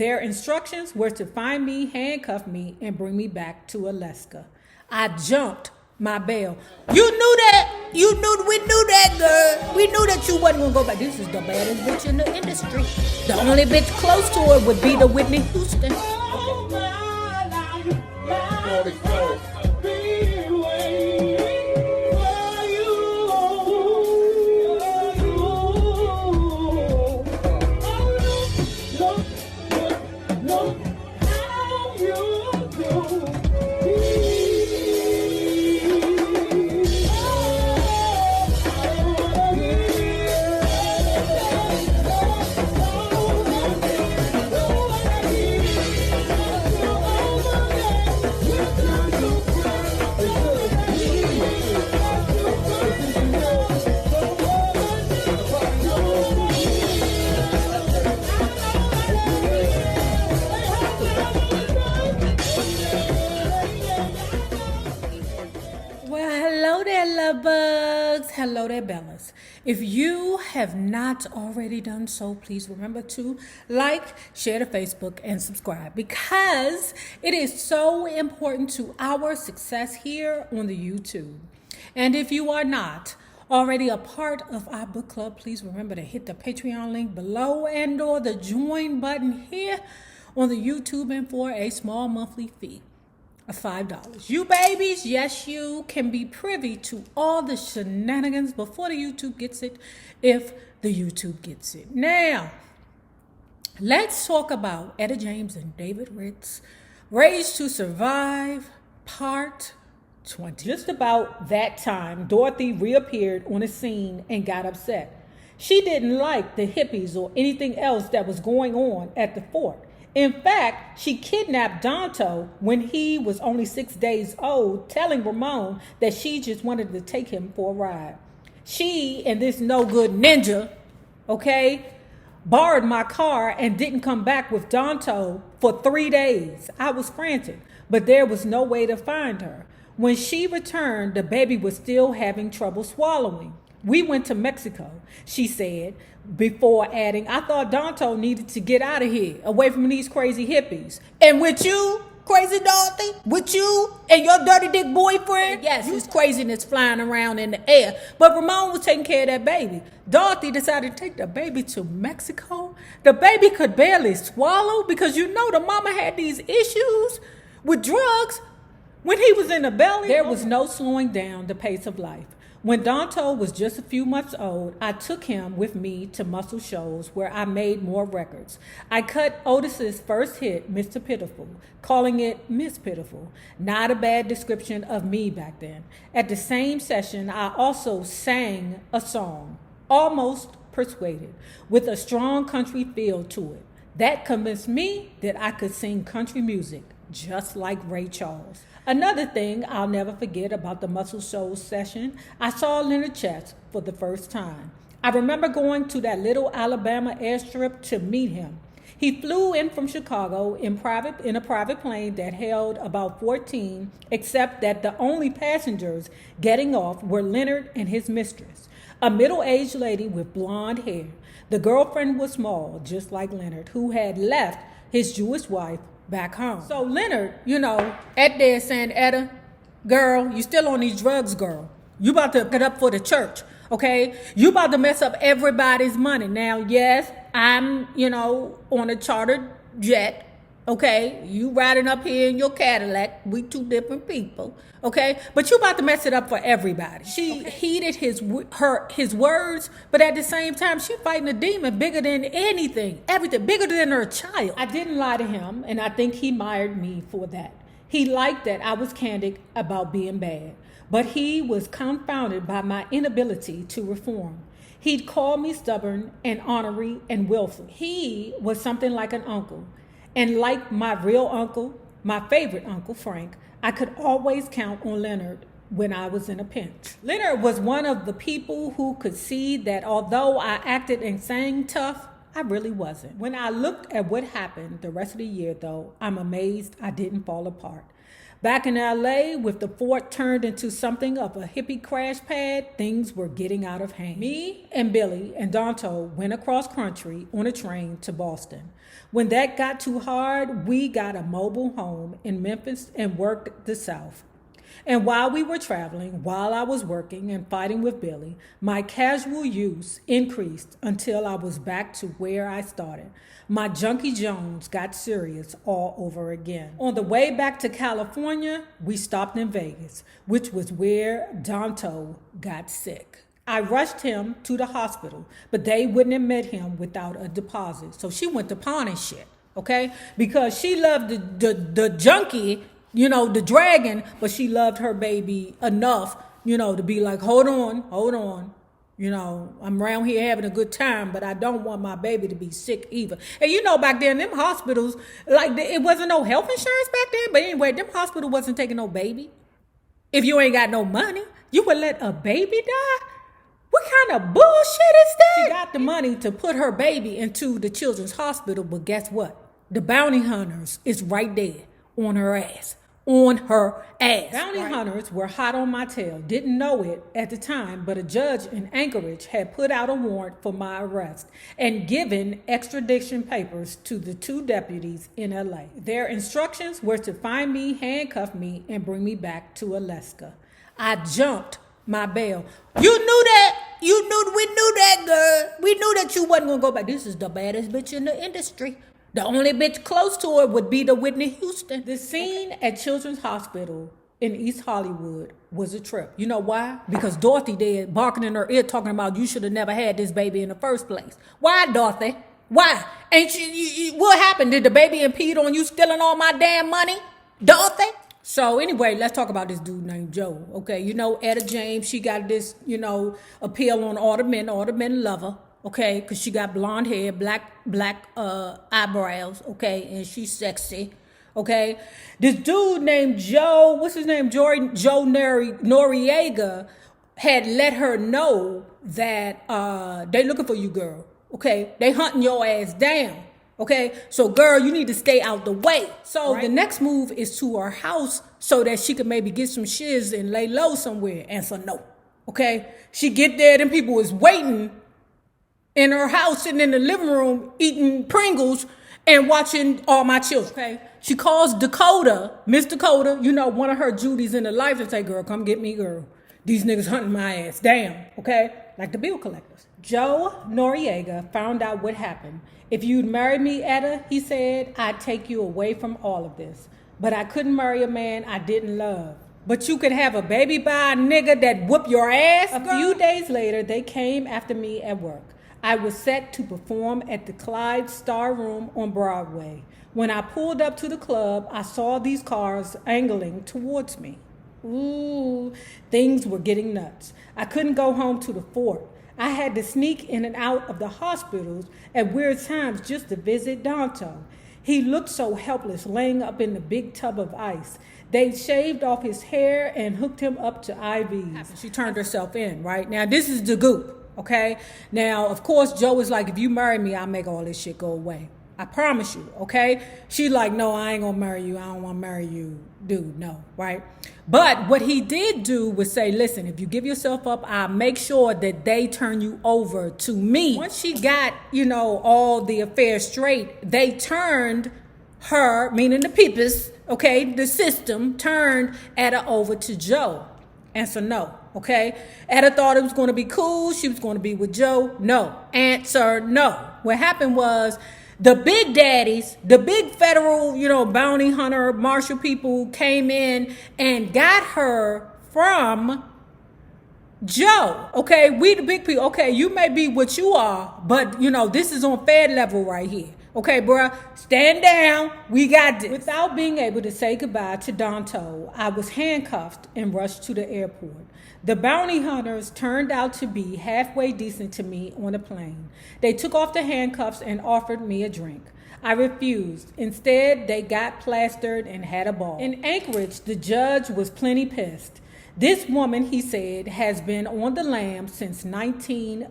Their instructions were to find me, handcuff me, and bring me back to Alaska. I jumped my bail. You knew that. We knew that, girl. We knew that you wasn't gonna go back. This is the baddest bitch in the industry. The only bitch close to her would be the Whitney Houston. Bugs. Hello there, Bellas. If you have not already done so, please remember to like, share the Facebook, and subscribe, because it is so important to our success here on the YouTube. And if you are not already a part of our book club, please remember to hit the Patreon link below and or the join button here on the YouTube, and for a small monthly fee of $5. You babies, yes, you can be privy to all the shenanigans before the YouTube gets it, if the YouTube gets it. Now, let's talk about Etta James and David Ritz, Raised to Survive, Part 20. Just about that time, Dorothy reappeared on the scene and got upset. She didn't like the hippies or anything else that was going on at the fort. In fact, she kidnapped Donto when he was only 6 days old, telling Ramon that she just wanted to take him for a ride. She and this no-good ninja, borrowed my car and didn't come back with Donto for 3 days. I was frantic, but there was no way to find her. When she returned, the baby was still having trouble swallowing. We went to Mexico, she said, before adding, I thought Donto needed to get out of here, away from these crazy hippies. And with you, crazy Dorothy, with you and your dirty dick boyfriend, yes, his craziness flying around in the air. But Ramon was taking care of that baby. Dorothy decided to take the baby to Mexico. The baby could barely swallow because you know the mama had these issues with drugs when he was in the belly. There was no slowing down the pace of life. When Donto was just a few months old, I took him with me to Muscle Shoals, where I made more records. I cut Otis's first hit, Mr. Pitiful, calling it Miss Pitiful. Not a bad description of me back then. At the same session, I also sang a song, Almost Persuaded, with a strong country feel to it. That convinced me that I could sing country music, just like Ray Charles. Another thing I'll never forget about the Muscle Shoals session, I saw Leonard Chess for the first time. I remember going to that little Alabama airstrip to meet him. He flew in from Chicago in a private plane that held about 14, except that the only passengers getting off were Leonard and his mistress, a middle-aged lady with blonde hair. The girlfriend was small, just like Leonard, who had left his Jewish wife back home. So Leonard, at there saying, Etta, girl, you still on these drugs, girl. You about to get up for the church, okay? You about to mess up everybody's money. Now, yes, I'm, on a chartered jet, okay? You riding up here in your Cadillac. We two different people, okay? But you about to mess it up for everybody. She heeded his words, but at the same time, she fighting a demon bigger than anything, everything, bigger than her child. I didn't lie to him, and I think he admired me for that. He liked that I was candid about being bad, but he was confounded by my inability to reform. He'd call me stubborn and ornery and willful. He was something like an uncle. And like my real uncle, my favorite uncle, Frank, I could always count on Leonard when I was in a pinch. Leonard was one of the people who could see that although I acted and sang tough, I really wasn't. When I looked at what happened the rest of the year, though, I'm amazed I didn't fall apart. Back in LA, with the fort turned into something of a hippie crash pad, things were getting out of hand. Me and Billy and Danto went across country on a train to Boston. When that got too hard, we got a mobile home in Memphis and worked the South. And while we were traveling, while I was working and fighting with Billy, my casual use increased until I was back to where I started. My Junkie Jones got serious all over again. On the way back to California, we stopped in Vegas, which was where Danto got sick. I rushed him to the hospital, but they wouldn't admit him without a deposit. So she went to pawning shit, okay? Because she loved the junkie, the dragon, but she loved her baby enough, to be like, hold on. I'm around here having a good time, but I don't want my baby to be sick either. And back then, them hospitals, it wasn't no health insurance back then, but anyway, them hospital wasn't taking no baby. If you ain't got no money, you would let a baby die? What kind of bullshit is that? She got the money to put her baby into the children's hospital, but guess what? The bounty hunters is right there on her ass. Bounty hunters were hot on my tail. Didn't know it at the time, but a judge in Anchorage had put out a warrant for my arrest and given extradition papers to the 2 deputies in LA. Their instructions were to find me, handcuff me, and bring me back to Alaska. I jumped my bail. You knew that. We knew that, girl. We knew that you wasn't gonna go back. This is the baddest bitch in the industry. The only bitch close to her would be the Whitney Houston. The scene at Children's Hospital in East Hollywood was a trip. You know why? Because Dorothy there barking in her ear talking about you should have never had this baby in the first place. Why, Dorothy? Why? Ain't you what happened? Did the baby impede on you stealing all my damn money? Dorothy? So anyway, let's talk about this dude named Joe. Okay, Etta James, she got this, appeal on all the men love her. Okay, because she got blonde hair, black eyebrows, okay, and she's sexy, okay. This dude named Joe, what's his name, Joe Noriega, had let her know that they looking for you, girl, okay. They hunting your ass down, okay. So, girl, you need to stay out the way. So The next move is to her house so that she could maybe get some shiz and lay low somewhere. Answer no, okay. She get there, them people is waiting in her house, sitting in the living room, eating Pringles and watching All My Children, okay? She calls Dakota, Miss Dakota, one of her duties in her life, and say, girl, come get me, girl. These niggas hunting my ass down, okay? Like the bill collectors. Joe Noriega found out what happened. If you'd marry me, Etta, he said, I'd take you away from all of this. But I couldn't marry a man I didn't love. But you could have a baby by a nigga that whoop your ass? A few days later, they came after me at work. I was set to perform at the Clyde Star Room on Broadway. When I pulled up to the club, I saw these cars angling towards me. Ooh, things were getting nuts. I couldn't go home to the fort. I had to sneak in and out of the hospitals at weird times just to visit Danto. He looked so helpless laying up in the big tub of ice. They shaved off his hair and hooked him up to IVs. She turned herself in, right? Now, this is the goop. Okay. Now, of course, Joe is like, if you marry me, I'll make all this shit go away. I promise you. Okay. She's like, no, I ain't gonna marry you. I don't want to marry you, dude. No. Right. But what he did do was say, listen, if you give yourself up, I'll make sure that they turn you over to me. Once she got, all the affairs straight, they turned her, meaning the peepers, okay, the system turned Etta over to Joe. Answer no. Okay, Etta thought it was going to be cool. She was going to be with Joe. No. Answer no. What happened was the big daddies, the big federal, bounty hunter, marshal people came in and got her from Joe. Okay, we the big people. Okay, you may be what you are, but this is on Fed level right here. Okay, bruh, stand down. We got this. Without being able to say goodbye to Danto, I was handcuffed and rushed to the airport. The bounty hunters turned out to be halfway decent to me on the plane. They took off the handcuffs and offered me a drink. I refused. Instead, they got plastered and had a ball. In Anchorage, the judge was plenty pissed. This woman, he said, has been on the lam since June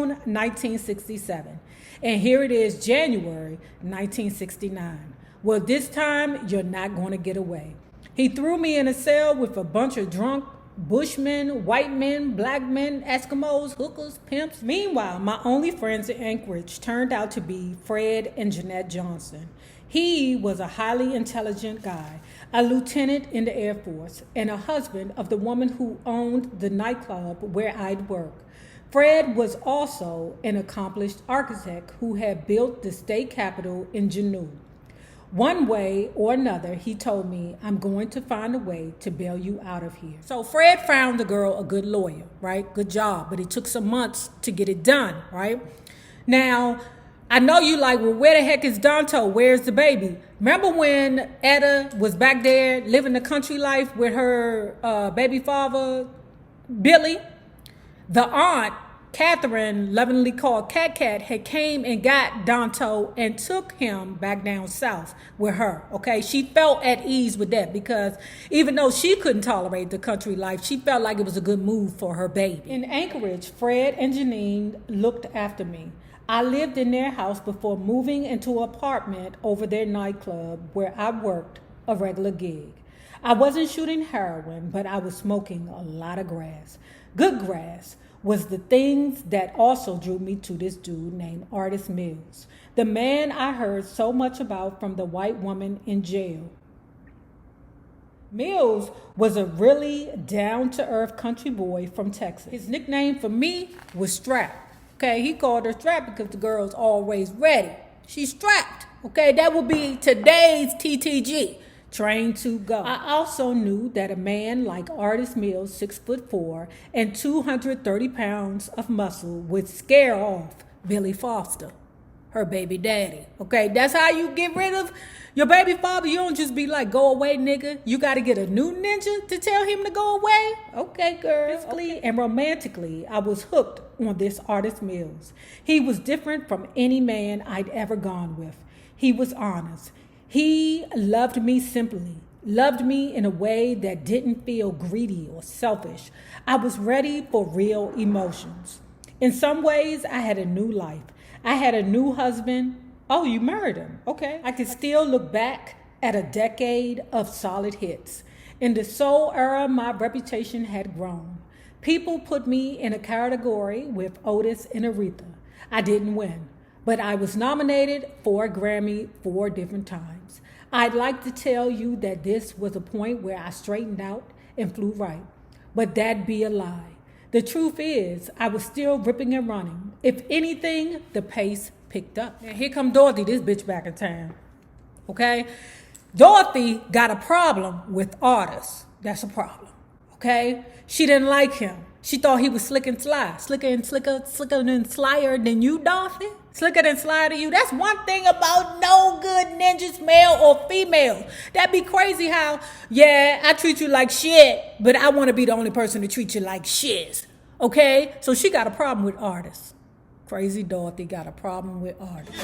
1967. And here it is, January 1969. Well, this time, you're not going to get away. He threw me in a cell with a bunch of drunk Bushmen, white men, black men, Eskimos, hookers, pimps. Meanwhile, my only friends in Anchorage turned out to be Fred and Jeanette Johnson. He was a highly intelligent guy, a lieutenant in the Air Force, and a husband of the woman who owned the nightclub where I'd work. Fred was also an accomplished architect who had built the state capitol in Juneau. One way or another, he told me, I'm going to find a way to bail you out of here. So Fred found the girl a good lawyer, right? Good job. But it took some months to get it done, right? Now, I know you like, well, where the heck is Danto? Where's the baby? Remember when Etta was back there living the country life with her baby father, Billy? The aunt, Catherine, lovingly called Cat, had came and got Danto and took him back down south with her, okay? She felt at ease with that because even though she couldn't tolerate the country life, she felt like it was a good move for her baby. In Anchorage, Fred and Janine looked after me. I lived in their house before moving into an apartment over their nightclub where I worked a regular gig. I wasn't shooting heroin, but I was smoking a lot of grass. Good grass was the things that also drew me to this dude named Artis Mills, the man I heard so much about from the white woman in jail. Mills was a really down-to-earth country boy from Texas. His nickname for me was Strap. Okay, he called her Strap because the girl's always ready. She's strapped. Okay, that would be today's TTG. Trained to go. I also knew that a man like Artis Mills, 6'4" and 230 pounds of muscle, would scare off Billy Foster, her baby daddy. Okay, that's how you get rid of your baby father. You don't just be like, go away, nigga. You got to get a new ninja to tell him to go away. Okay, girl. Physically and romantically, I was hooked on this Artis Mills. He was different from any man I'd ever gone with. He was honest. He loved me simply, loved me in a way that didn't feel greedy or selfish. I was ready for real emotions. In some ways, I had a new life. I had a new husband. Oh, you married him. Okay. I could still look back at a decade of solid hits. In the soul era, my reputation had grown. People put me in a category with Otis and Aretha. I didn't win, but I was nominated for a Grammy 4 different times. I'd like to tell you that this was a point where I straightened out and flew right, but that'd be a lie. The truth is, I was still ripping and running. If anything, the pace picked up. Now, here come Dorothy, this bitch back in town. Okay? Dorothy got a problem with Artis. That's a problem. Okay? She didn't like him. She thought he was slick and sly. Slicker and slyer than you, Dorothy? Slicker than slyer to you. That's one thing about no good ninjas, male or female. That'd be crazy how, yeah, I treat you like shit, but I want to be the only person to treat you like shiz. Okay? So she got a problem with Artis. Crazy Dorothy got a problem with Artis.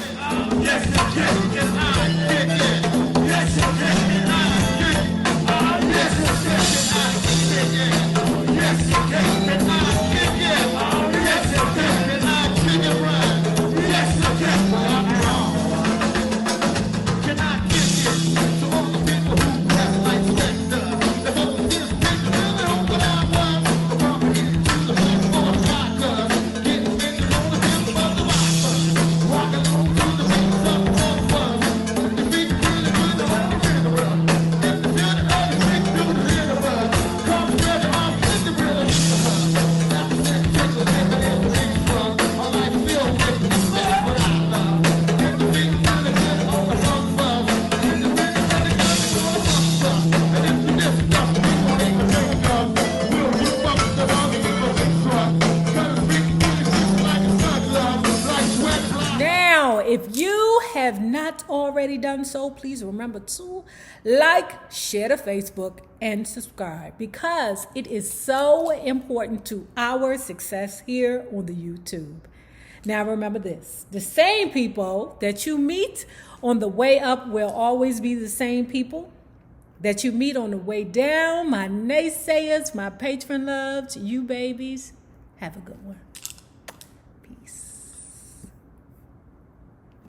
If you have not already done so, please remember to like, share the Facebook, and subscribe because it is so important to our success here on the YouTube. Now remember this, the same people that you meet on the way up will always be the same people that you meet on the way down. My naysayers, my patron loves, you babies, have a good one.